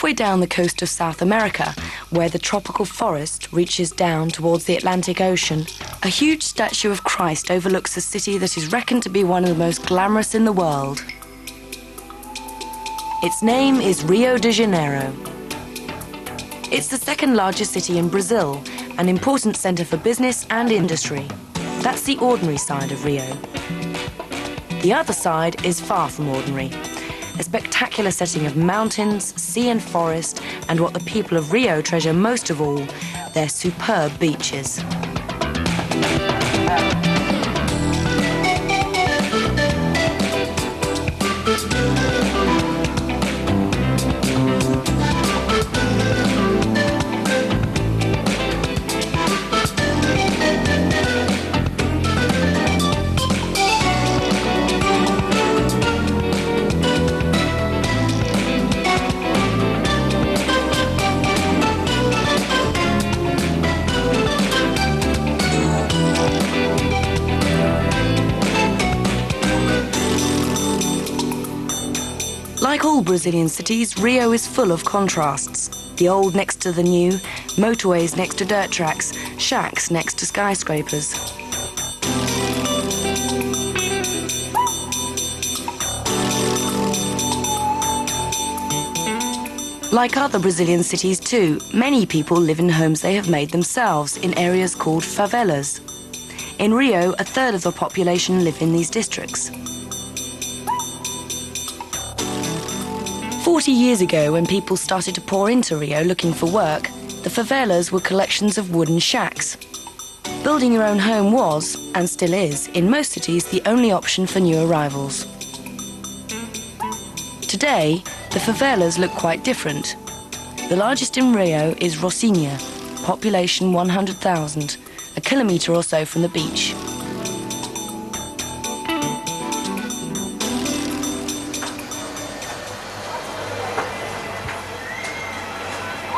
halfway down the coast of South America, where the tropical forest reaches down towards the Atlantic Ocean, a huge statue of Christ overlooks a city that is reckoned to be one of the most glamorous in the world. Its name is Rio de Janeiro. It's the second largest city in Brazil, an important centre for business and industry. That's the ordinary side of Rio. The other side is far from ordinary. A spectacular setting of mountains, sea and forest, and what the people of Rio treasure most of all, their superb beaches. Like all Brazilian cities, Rio is full of contrasts. The old next to the new, motorways next to dirt tracks, shacks next to skyscrapers. Like other Brazilian cities too, many people live in homes they have made themselves in areas called favelas. In Rio, a third of the population live in these districts. 40 years ago, when people started to pour into Rio looking for work, the favelas were collections of wooden shacks. Building your own home was, and still is, in most cities the only option for new arrivals. Today, the favelas look quite different. The largest in Rio is Rocinha, population 100,000, a kilometre or so from the beach.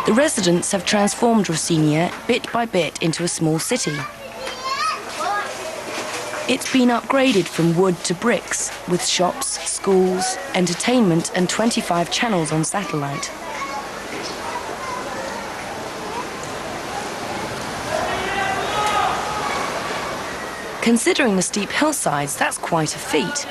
The residents have transformed Rocinha bit by bit into a small city. It's been upgraded from wood to bricks, with shops, schools, entertainment and 25 channels on satellite. Considering the steep hillsides, that's quite a feat.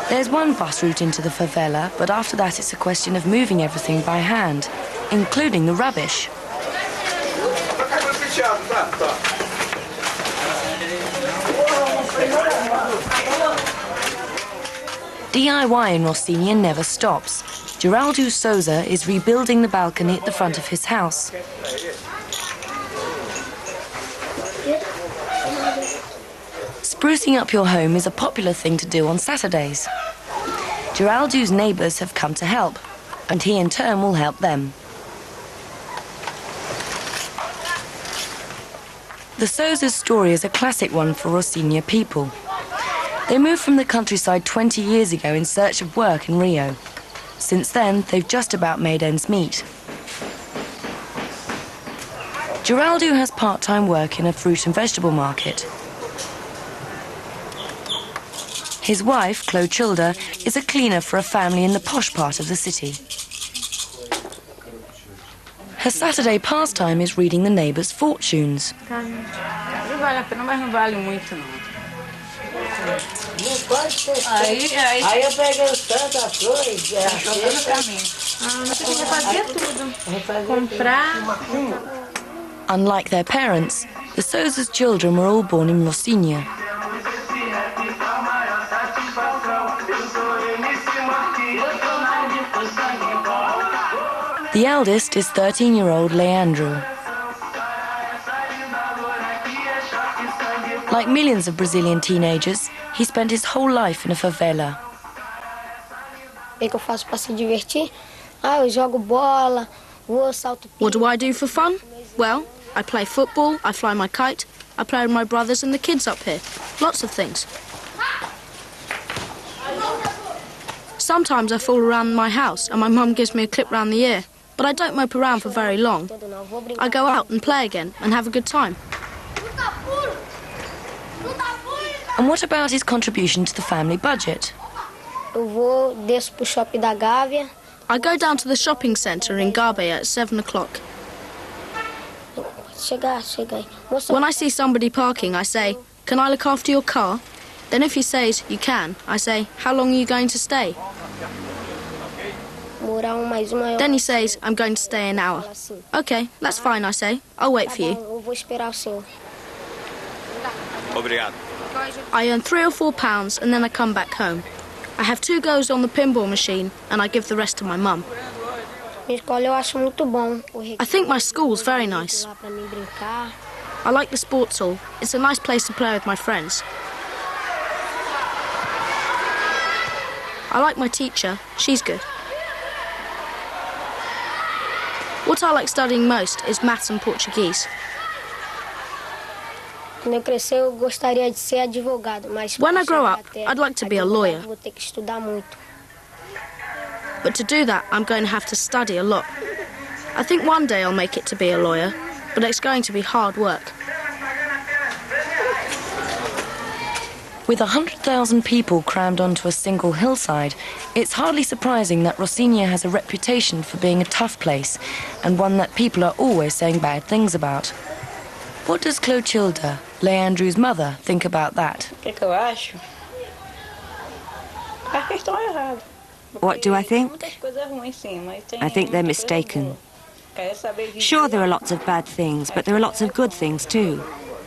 There's one bus route into the favela, but after that it's a question of moving everything by hand, including the rubbish. DIY in Rocinha never stops. Geraldo Souza is rebuilding the balcony at the front of his house. Sprucing up your home is a popular thing to do on Saturdays. Geraldo's neighbours have come to help, and he in turn will help them. The Souza's story is a classic one for Rocinha people. They moved from the countryside 20 years ago in search of work in Rio. Since then, they've just about made ends meet. Geraldo has part-time work in a fruit and vegetable market. His wife, Clotilda, is a cleaner for a family in the posh part of the city. Her Saturday pastime is reading the neighbours' fortunes. Unlike their parents, the Souza's children were all born in Rocinha. The eldest is 13-year-old Leandro. Like millions of Brazilian teenagers, he spent his whole life in a favela. What do I do for fun? Well, I play football, I fly my kite, I play with my brothers and the kids up here. Lots of things. Sometimes I fool around my house and my mum gives me a clip round the ear. But I don't mope around for very long. I go out and play again and have a good time. And what about his contribution to the family budget? I go down to the shopping centre in Gabe at 7 o'clock. When I see somebody parking, I say, "Can I look after your car?" Then if he says, "You can," I say, "How long are you going to stay?" Then he says, "I'm going to stay an hour." "Okay, that's fine," I say. "I'll wait for you." I earn £3 or £4 and then I come back home. I have 2 goes on the pinball machine and I give the rest to my mum. I think my school's very nice. I like the sports hall. It's a nice place to play with my friends. I like my teacher. She's good. What I like studying most is maths and Portuguese. When I grow up, I'd like to be a lawyer. But to do that, I'm going to have to study a lot. I think one day I'll make it to be a lawyer, but it's going to be hard work. With 100,000 people crammed onto a single hillside, it's hardly surprising that Rocinha has a reputation for being a tough place and one that people are always saying bad things about. What does Clotilda, Leandro's mother, think about that? What do I think? I think they're mistaken. Sure, there are lots of bad things, but there are lots of good things too.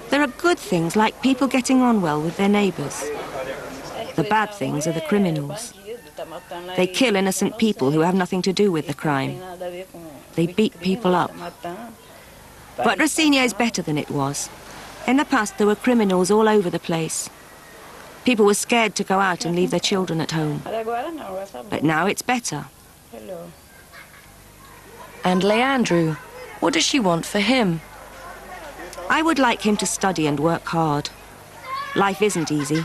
There are good things like people getting on well with their neighbours. The bad things are the criminals. They kill innocent people who have nothing to do with the crime. They beat people up. But Rocinha is better than it was. In the past, there were criminals all over the place. People were scared to go out and leave their children at home. But now it's better. And Leandro, what does she want for him? I would like him to study and work hard. Life isn't easy.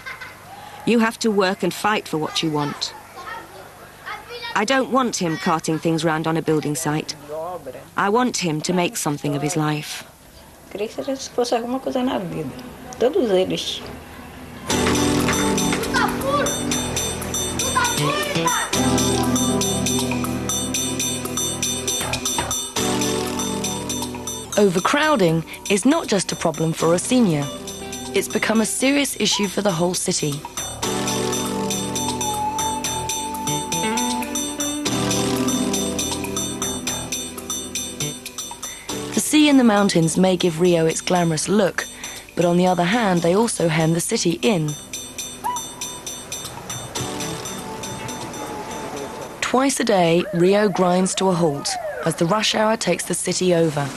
You have to work and fight for what you want. I don't want him carting things round on a building site. I want him to make something of his life. Overcrowding is not just a problem for Rocinha. It's become a serious issue for the whole city. The sea and the mountains may give Rio its glamorous look, but on the other hand, they also hem the city in. Twice a day, Rio grinds to a halt as the rush hour takes the city over.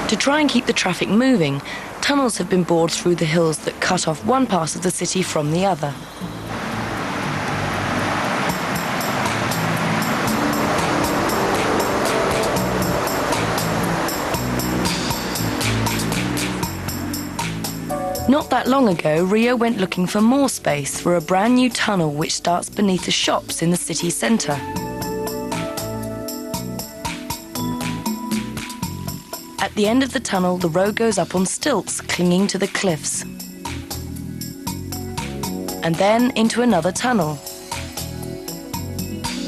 To try and keep the traffic moving, tunnels have been bored through the hills that cut off one part of the city from the other. Not that long ago, Rio went looking for more space for a brand new tunnel which starts beneath the shops in the city centre. At the end of the tunnel, the road goes up on stilts, clinging to the cliffs. And then into another tunnel.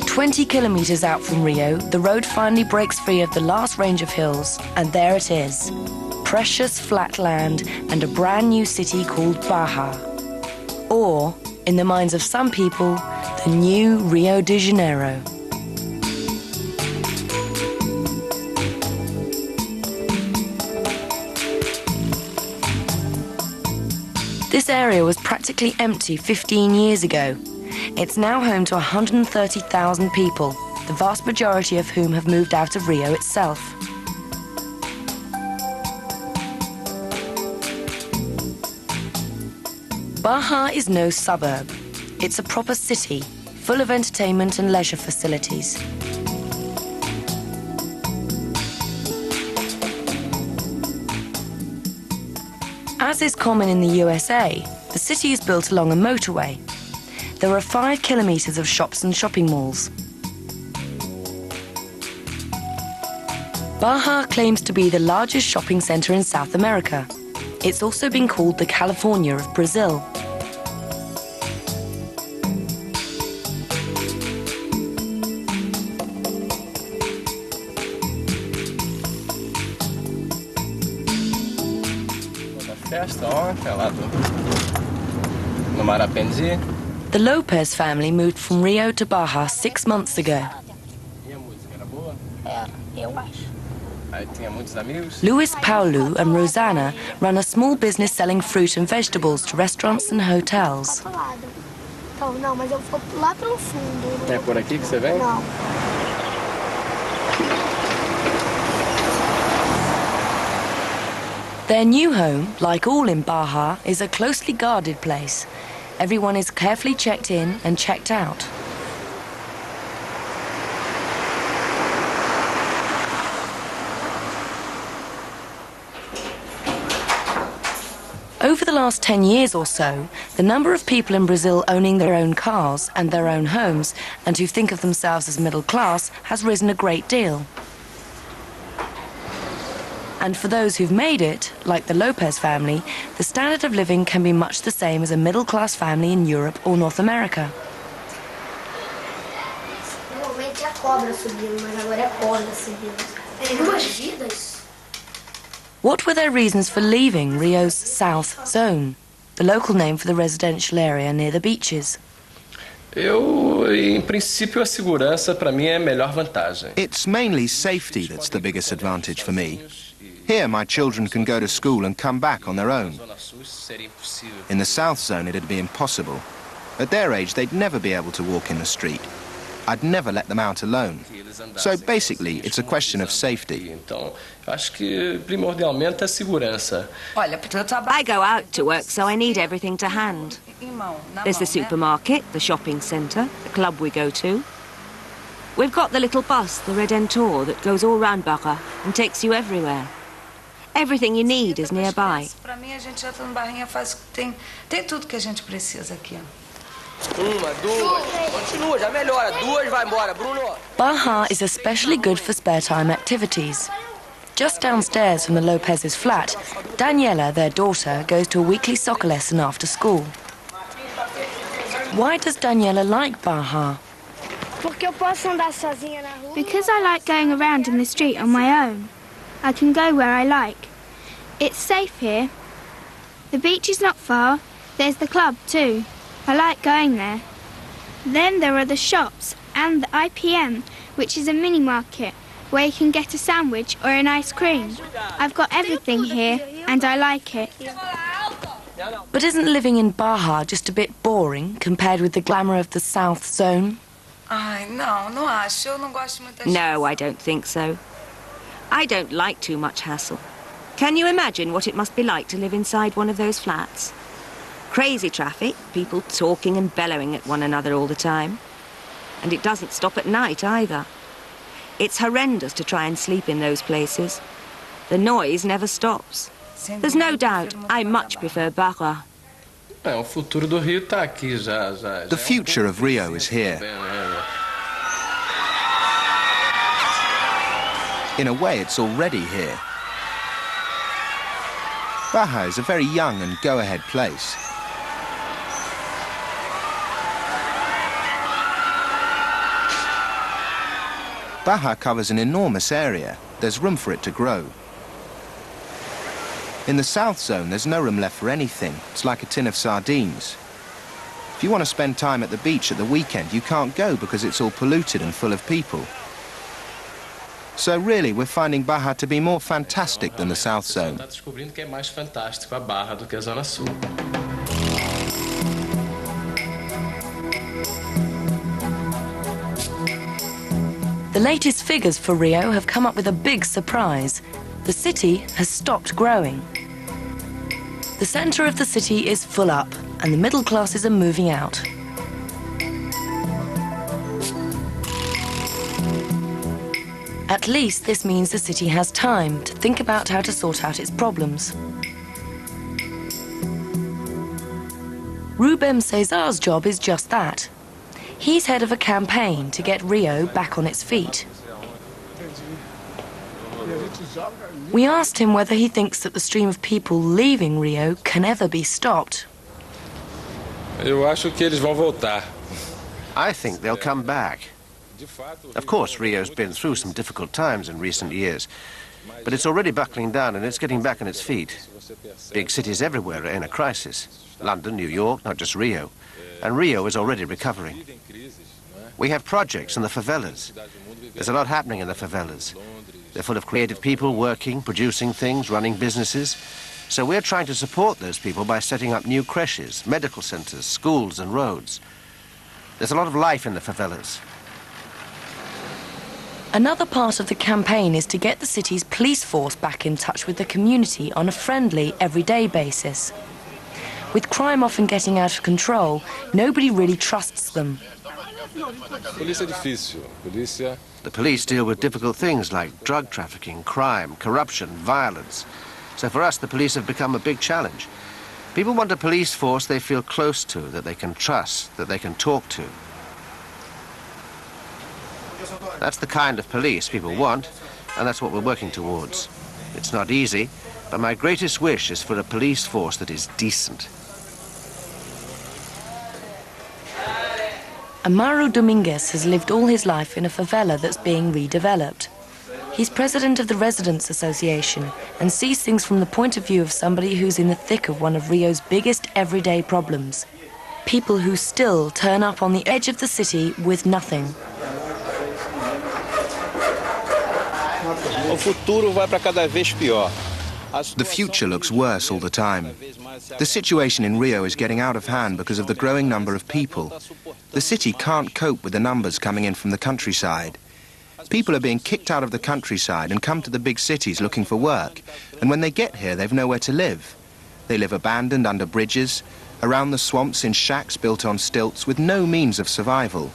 20 kilometres out from Rio, the road finally breaks free of the last range of hills, and there it is. Precious flat land and a brand new city called Barra. Or, in the minds of some people, the new Rio de Janeiro. This area was practically empty 15 years ago. It's now home to 130,000 people, the vast majority of whom have moved out of Rio itself. Barra is no suburb. It's a proper city, full of entertainment and leisure facilities. As is common in the USA, the city is built along a motorway. There are 5 kilometers of shops and shopping malls. Baja claims to be the largest shopping center in South America. It's also been called the California of Brazil. The Lopez family moved from Rio to Baja 6 months ago. Luis, Paulo and Rosana run a small business selling fruit and vegetables to restaurants and hotels. É por aqui que você vem? Não. Their new home, like all in Baja, is a closely guarded place. Everyone is carefully checked in and checked out. Over the last 10 years or so, the number of people in Brazil owning their own cars and their own homes and who think of themselves as middle class has risen a great deal. And for those who've made it, like the Lopez family, the standard of living can be much the same as a middle-class family in Europe or North America. What were their reasons for leaving Rio's South Zone, the local name for the residential area near the beaches? Em princípio, a segurança para mim é a melhor vantagem. It's mainly safety that's the biggest advantage for me. Here, my children can go to school and come back on their own. In the South Zone, it'd be impossible. At their age, they'd never be able to walk in the street. I'd never let them out alone. So basically, it's a question of safety. Então, acho que primordialmente a segurança. I go out to work, so I need everything to hand. There's the supermarket, the shopping centre, the club we go to. We've got the little bus, the Redentor, that goes all round Baja and takes you everywhere. Everything you need is nearby. Para mim, a gente já tá no Barrinha, tem tudo que a gente precisa aqui. Uma, duas, continua, já melhora. Duas, vai embora, Bruno. Baja is especially good for spare time activities. Just downstairs from the Lopez's flat, Daniela, their daughter, goes to a weekly soccer lesson after school. Why does Daniela like Baja? Because I like going around in the street on my own. I can go where I like. It's safe here. The beach is not far. There's the club too. I like going there. Then there are the shops and the IPM, which is a mini market where you can get a sandwich or an ice cream. I've got everything here and I like it. But isn't living in Baja just a bit boring compared with the glamour of the South Zone? Ai, não acho. Eu não gosto muito. No, I don't think so. I don't like too much hassle. Can you imagine what it must be like to live inside one of those flats? Crazy traffic, people talking and bellowing at one another all the time. And it doesn't stop at night either. It's horrendous to try and sleep in those places. The noise never stops. There's no doubt I much prefer Baja. O futuro do Rio tá aqui já. The future of Rio is here. In a way, it's already here. Baja is a very young and go-ahead place. Baja covers an enormous area. There's room for it to grow. In the South Zone, there's no room left for anything. It's like a tin of sardines. If you want to spend time at the beach at the weekend, you can't go because it's all polluted and full of people. So really, we're finding Baja to be more fantastic than the South Zone. Está descobrindo que é mais fantástico a Barra do que a Zona Sul. The latest figures for Rio have come up with a big surprise. The city has stopped growing. The centre of the city is full up, and the middle classes are moving out. At least this means the city has time to think about how to sort out its problems. Rubem Cesar's job is just that. He's head of a campaign to get Rio back on its feet. We asked him whether he thinks that the stream of people leaving Rio can ever be stopped. Eu acho que eles vão voltar. I think they'll come back. Of course, Rio's been through some difficult times in recent years, but it's already buckling down and it's getting back on its feet. Big cities everywhere are in a crisis. London, New York, not just Rio. And Rio is already recovering. We have projects in the favelas. There's a lot happening in the favelas. They're full of creative people working, producing things, running businesses. So we're trying to support those people by setting up new creches, medical centers, schools and roads. There's a lot of life in the favelas. Another part of the campaign is to get the city's police force back in touch with the community on a friendly, everyday basis. With crime often getting out of control, nobody really trusts them. The police deal with difficult things like drug trafficking, crime, corruption, violence. So for us, the police have become a big challenge. People want a police force they feel close to, that they can trust, that they can talk to. That's the kind of police people want, and that's what we're working towards. It's not easy, but my greatest wish is for a police force that is decent. Amaro Dominguez has lived all his life in a favela that's being redeveloped. He's president of the Residents Association and sees things from the point of view of somebody who's in the thick of one of Rio's biggest everyday problems. People who still turn up on the edge of the city with nothing. The future looks worse all the time. The situation in Rio is getting out of hand because of the growing number of people. The city can't cope with the numbers coming in from the countryside. People are being kicked out of the countryside and come to the big cities looking for work, and when they get here, they've nowhere to live. They live abandoned under bridges, around the swamps in shacks built on stilts with no means of survival.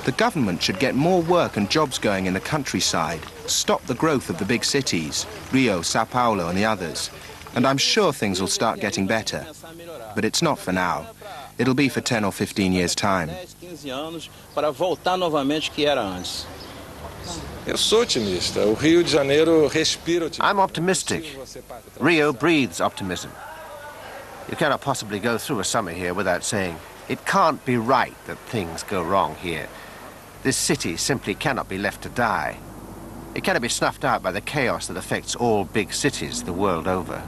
The government should get more work and jobs going in the countryside, stop the growth of the big cities, Rio, Sao Paulo and the others, and I'm sure things will start getting better. But it's not for now. It'll be for 10 or 15 years' time. I'm optimistic. Rio breathes optimism. You cannot possibly go through a summer here without saying, it can't be right that things go wrong here. This city simply cannot be left to die. It cannot be snuffed out by the chaos that affects all big cities the world over.